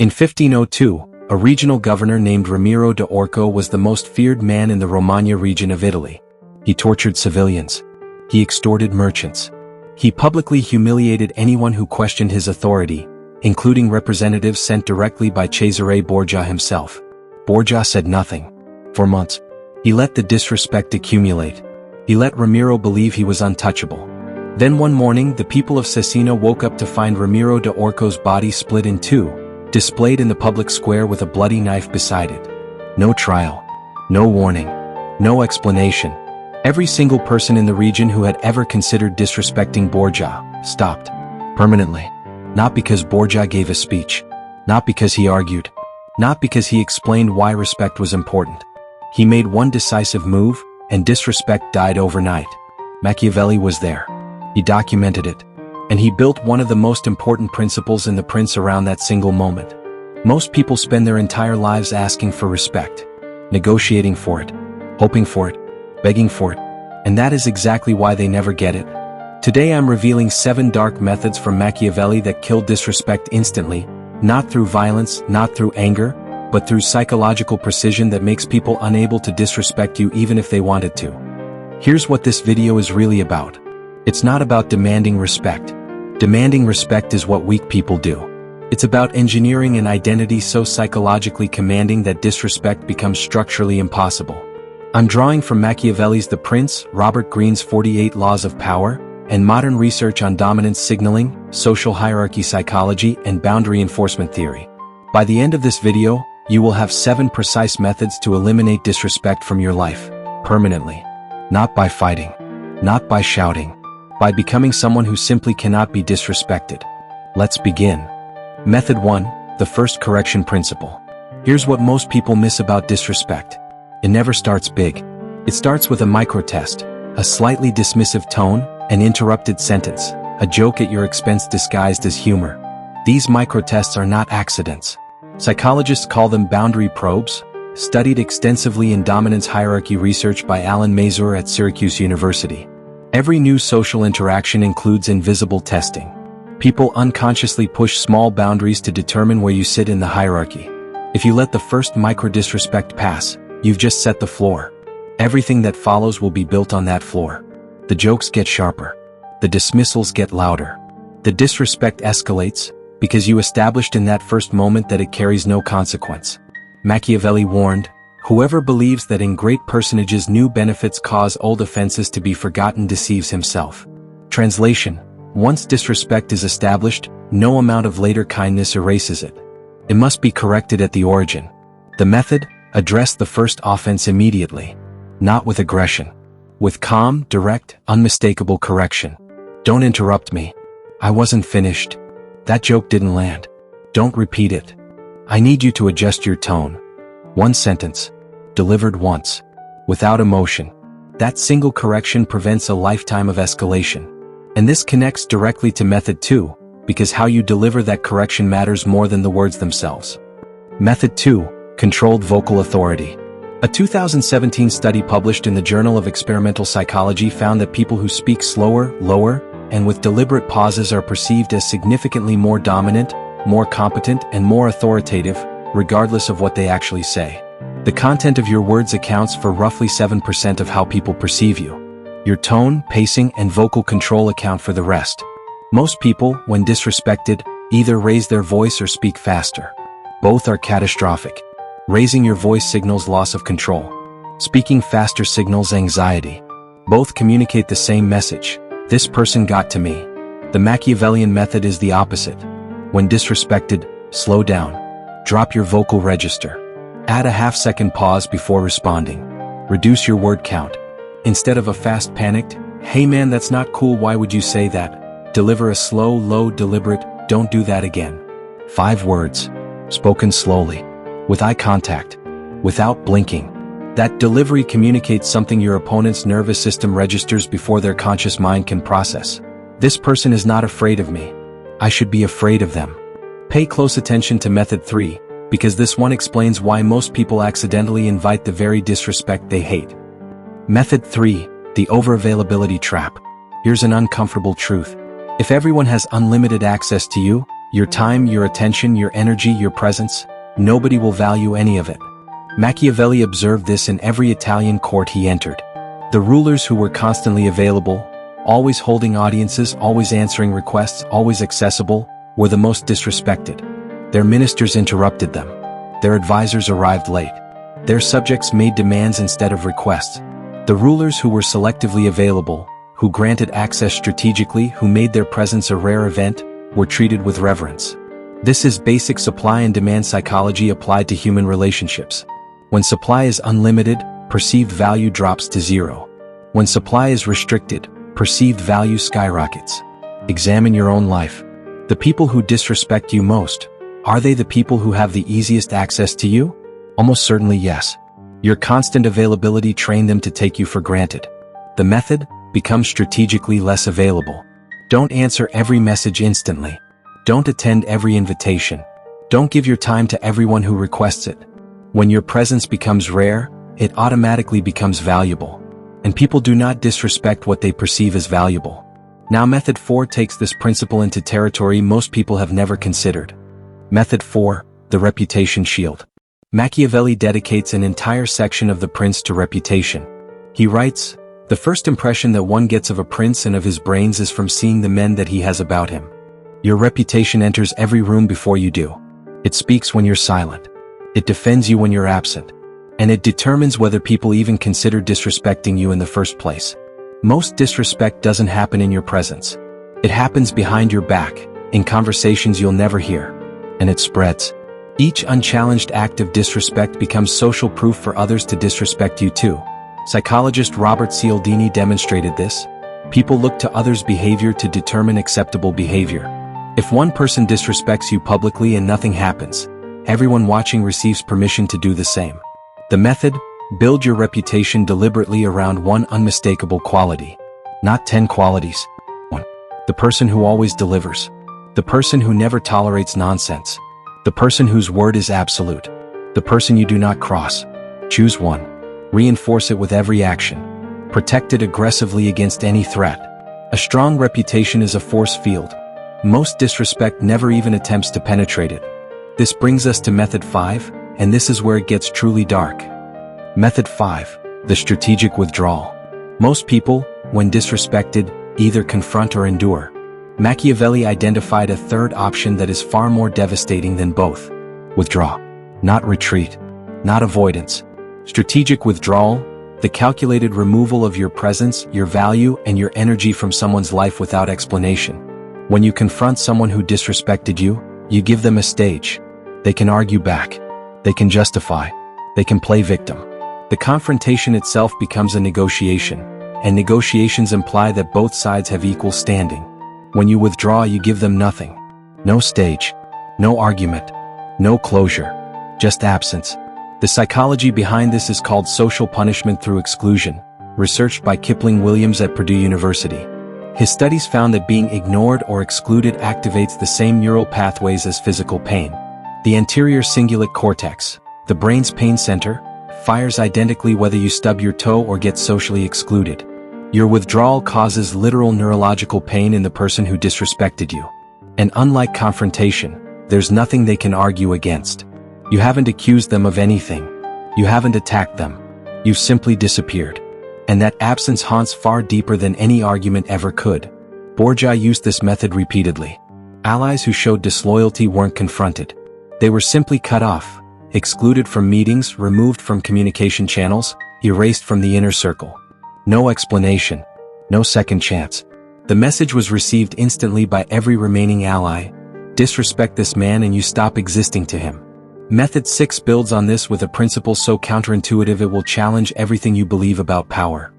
In 1502, a regional governor named Ramiro de Orco was the most feared man in the Romagna region of Italy. He tortured civilians. He extorted merchants. He publicly humiliated anyone who questioned his authority, including representatives sent directly by Cesare Borgia himself. Borgia said nothing. For months, he let the disrespect accumulate. He let Ramiro believe he was untouchable. Then one morning, the people of Cesena woke up to find Ramiro de Orco's body split in two, displayed in the public square with a bloody knife beside it. No trial. No warning. No explanation. Every single person in the region who had ever considered disrespecting Borgia stopped. Permanently. Not because Borgia gave a speech. Not because he argued. Not because he explained why respect was important. He made one decisive move, and disrespect died overnight. Machiavelli was there. He documented it. And he built one of the most important principles in The Prince around that single moment. Most people spend their entire lives asking for respect, negotiating for it, hoping for it, begging for it, and that is exactly why they never get it. Today I'm revealing 7 dark methods from Machiavelli that kill disrespect instantly, not through violence, not through anger, but through psychological precision that makes people unable to disrespect you even if they wanted to. Here's what this video is really about. It's not about demanding respect. Demanding respect is what weak people do. It's about engineering an identity so psychologically commanding that disrespect becomes structurally impossible. I'm drawing from Machiavelli's The Prince, Robert Greene's 48 Laws of Power, and modern research on dominance signaling, social hierarchy psychology, and boundary enforcement theory. By the end of this video, you will have 7 precise methods to eliminate disrespect from your life, permanently. Not by fighting. Not by shouting. By becoming someone who simply cannot be disrespected. Let's begin. Method 1, the first correction principle. Here's what most people miss about disrespect. It never starts big. It starts with a micro-test, a slightly dismissive tone, an interrupted sentence, a joke at your expense disguised as humor. These micro-tests are not accidents. Psychologists call them boundary probes, studied extensively in dominance hierarchy research by Alan Mazur at Syracuse University. Every new social interaction includes invisible testing. People unconsciously push small boundaries to determine where you sit in the hierarchy. If you let the first micro-disrespect pass, you've just set the floor. Everything that follows will be built on that floor. The jokes get sharper. The dismissals get louder. The disrespect escalates, because you established in that first moment that it carries no consequence. Machiavelli warned, "Whoever believes that in great personages new benefits cause old offenses to be forgotten deceives himself." Translation: once disrespect is established, no amount of later kindness erases it. It must be corrected at the origin. The method: address the first offense immediately. Not with aggression. With calm, direct, unmistakable correction. Don't interrupt me. I wasn't finished. That joke didn't land. Don't repeat it. I need you to adjust your tone. One sentence. Delivered once. Without emotion. That single correction prevents a lifetime of escalation. And this connects directly to method 2, because how you deliver that correction matters more than the words themselves. Method 2, controlled vocal authority. A 2017 study published in the Journal of Experimental Psychology found that people who speak slower, lower, and with deliberate pauses are perceived as significantly more dominant, more competent, and more authoritative, regardless of what they actually say. The content of your words accounts for roughly 7% of how people perceive you. Your tone, pacing, and vocal control account for the rest. Most people, when disrespected, either raise their voice or speak faster. Both are catastrophic. Raising your voice signals loss of control. Speaking faster signals anxiety. Both communicate the same message: this person got to me. The Machiavellian method is the opposite. When disrespected, slow down. Drop your vocal register. Add a half-second pause before responding. Reduce your word count. Instead of a fast panicked, "Hey man, that's not cool, why would you say that?" deliver a slow, low, deliberate, "Don't do that again." 5 words. Spoken slowly. With eye contact. Without blinking. That delivery communicates something your opponent's nervous system registers before their conscious mind can process. This person is not afraid of me. I should be afraid of them. Pay close attention to method 3, because this one explains why most people accidentally invite the very disrespect they hate. Method 3, the overavailability trap. Here's an uncomfortable truth. If everyone has unlimited access to you, Your time, your attention, your energy, your presence, nobody will value any of it. Machiavelli observed this in every Italian court he entered. The rulers who were constantly available, always holding audiences, always answering requests, always accessible, were the most disrespected. Their ministers interrupted them. Their advisors arrived late. Their subjects made demands instead of requests. The rulers who were selectively available, who granted access strategically, who made their presence a rare event, were treated with reverence. This is basic supply and demand psychology applied to human relationships. When supply is unlimited, perceived value drops to zero. When supply is restricted, perceived value skyrockets. Examine your own life. The people who disrespect you most, are they the people who have the easiest access to you? Almost certainly yes. Your constant availability trained them to take you for granted. The method, become strategically less available. Don't answer every message instantly. Don't attend every invitation. Don't give your time to everyone who requests it. When your presence becomes rare, it automatically becomes valuable. And people do not disrespect what they perceive as valuable. Now Method 4 takes this principle into territory most people have never considered. Method 4, the reputation shield. Machiavelli dedicates an entire section of The Prince to reputation. He writes, "The first impression that one gets of a prince and of his brains is from seeing the men that he has about him. Your reputation enters every room before you do. It speaks when you're silent. It defends you when you're absent. And it determines whether people even consider disrespecting you in the first place. Most disrespect doesn't happen in your presence. It happens behind your back, in conversations you'll never hear. And it spreads. Each unchallenged act of disrespect becomes social proof for others to disrespect you too. Psychologist Robert Cialdini demonstrated this. People look to others' behavior to determine acceptable behavior. If one person disrespects you publicly and nothing happens, everyone watching receives permission to do the same. The method, build your reputation deliberately around one unmistakable quality. Not 10 qualities. 1. The person who always delivers. The person who never tolerates nonsense. The person whose word is absolute. The person you do not cross. Choose one. Reinforce it with every action. Protect it aggressively against any threat. A strong reputation is a force field. Most disrespect never even attempts to penetrate it. This brings us to Method 5, and this is where it gets truly dark. Method 5, the strategic withdrawal. Most people, when disrespected, either confront or endure. Machiavelli identified a third option that is far more devastating than both. Withdraw. Not retreat. Not avoidance. Strategic withdrawal, the calculated removal of your presence, your value, and your energy from someone's life without explanation. When you confront someone who disrespected you, you give them a stage. They can argue back. They can justify. They can play victim. The confrontation itself becomes a negotiation, and negotiations imply that both sides have equal standing. When you withdraw, you give them nothing. No stage. No argument. No closure. Just absence. The psychology behind this is called social punishment through exclusion, researched by Kipling Williams at Purdue University. His studies found that being ignored or excluded activates the same neural pathways as physical pain. The anterior cingulate cortex, the brain's pain center, fires identically whether you stub your toe or get socially excluded. Your withdrawal causes literal neurological pain in the person who disrespected you. And unlike confrontation, there's nothing they can argue against. You haven't accused them of anything. You haven't attacked them. You've simply disappeared. And that absence haunts far deeper than any argument ever could. Borgia used this method repeatedly. Allies who showed disloyalty weren't confronted. They were simply cut off, excluded from meetings, removed from communication channels, erased from the inner circle. No explanation. No second chance. The message was received instantly by every remaining ally. Disrespect this man and you stop existing to him. Method 6 builds on this with a principle so counterintuitive it will challenge everything you believe about power.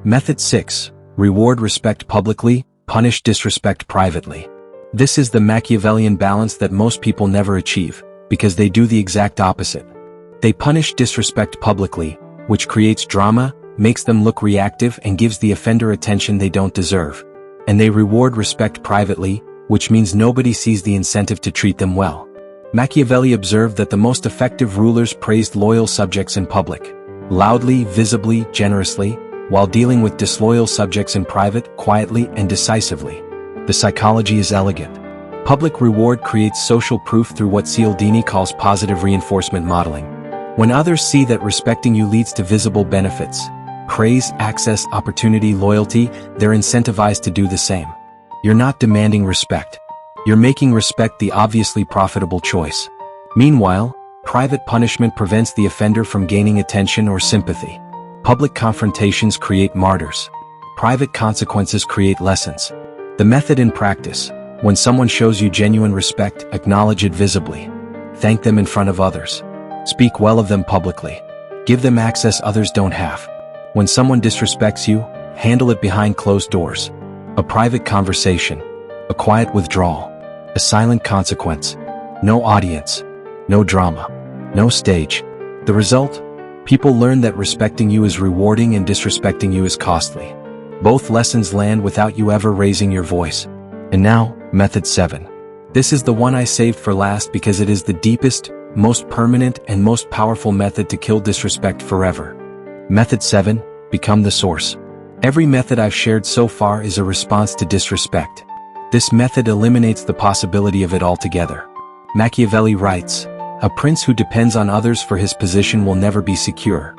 Method 6. Reward respect publicly, punish disrespect privately. This is the Machiavellian balance that most people never achieve, because they do the exact opposite. They punish disrespect publicly, which creates drama, makes them look reactive and gives the offender attention they don't deserve. And they reward respect privately, which means nobody sees the incentive to treat them well. Machiavelli observed that the most effective rulers praised loyal subjects in public, loudly, visibly, generously, while dealing with disloyal subjects in private, quietly and decisively. The psychology is elegant. Public reward creates social proof through what Cialdini calls positive reinforcement modeling. When others see that respecting you leads to visible benefits, praise, access, opportunity, loyalty, they're incentivized to do the same. You're not demanding respect. You're making respect the obviously profitable choice. Meanwhile, private punishment prevents the offender from gaining attention or sympathy. Public confrontations create martyrs. Private consequences create lessons. The method in practice: when someone shows you genuine respect, acknowledge it visibly. Thank them in front of others. Speak well of them publicly. Give them access others don't have. When someone disrespects you, handle it behind closed doors. A private conversation. A quiet withdrawal. A silent consequence. No audience. No drama. No stage. The result? People learn that respecting you is rewarding and disrespecting you is costly. Both lessons land without you ever raising your voice. And now, Method 7. This is the one I saved for last because it is the deepest, most permanent, and most powerful method to kill disrespect forever. Method 7. Become the source. Every method I've shared so far is a response to disrespect. This method eliminates the possibility of it altogether. Machiavelli writes, "A prince who depends on others for his position will never be secure.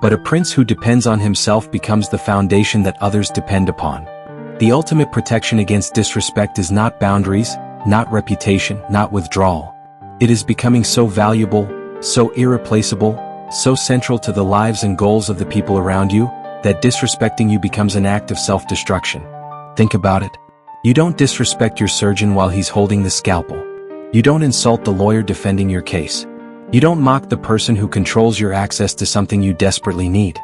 But a prince who depends on himself becomes the foundation that others depend upon." The ultimate protection against disrespect is not boundaries, not reputation, not withdrawal. It is becoming so valuable, so irreplaceable, so central to the lives and goals of the people around you, that disrespecting you becomes an act of self-destruction. Think about it. You don't disrespect your surgeon while he's holding the scalpel. You don't insult the lawyer defending your case. You don't mock the person who controls your access to something you desperately need.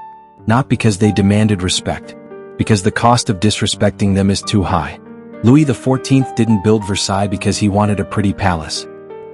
Not because they demanded respect. Because the cost of disrespecting them is too high. Louis XIV didn't build Versailles because he wanted a pretty palace.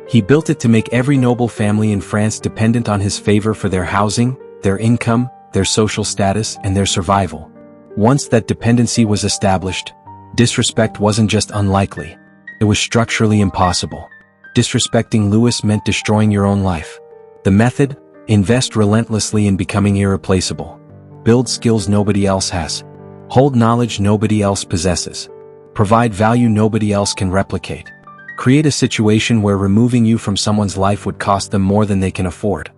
He built it to make every noble family in France dependent on his favor for their housing, their income, their social status, and their survival. Once that dependency was established, disrespect wasn't just unlikely. It was structurally impossible. Disrespecting Louis meant destroying your own life. The method: invest relentlessly in becoming irreplaceable. Build skills nobody else has. Hold knowledge nobody else possesses. Provide value nobody else can replicate. Create a situation where removing you from someone's life would cost them more than they can afford.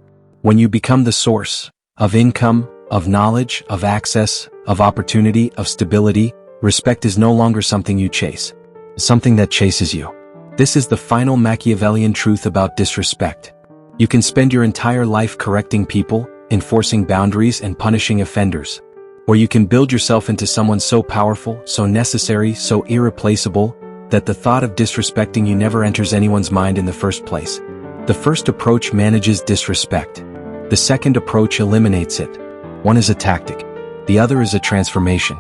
When you become the source of income, of knowledge, of access, of opportunity, of stability, respect is no longer something you chase. Something that chases you. This is the final Machiavellian truth about disrespect. You can spend your entire life correcting people, enforcing boundaries, and punishing offenders. Or you can build yourself into someone so powerful, so necessary, so irreplaceable, that the thought of disrespecting you never enters anyone's mind in the first place. The first approach manages disrespect. The second approach eliminates it. One is a tactic. The other is a transformation.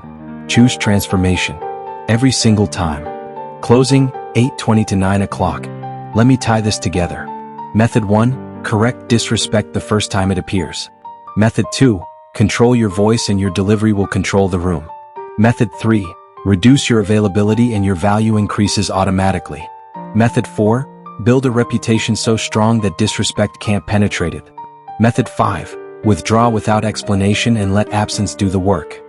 Choose transformation. Every single time. Closing, 8:20 to 9 o'clock. Let me tie this together. Method 1, correct disrespect the first time it appears. Method 2, control your voice and your delivery will control the room. Method 3, reduce your availability and your value increases automatically. Method 4, build a reputation so strong that disrespect can't penetrate it. Method 5, withdraw without explanation and let absence do the work.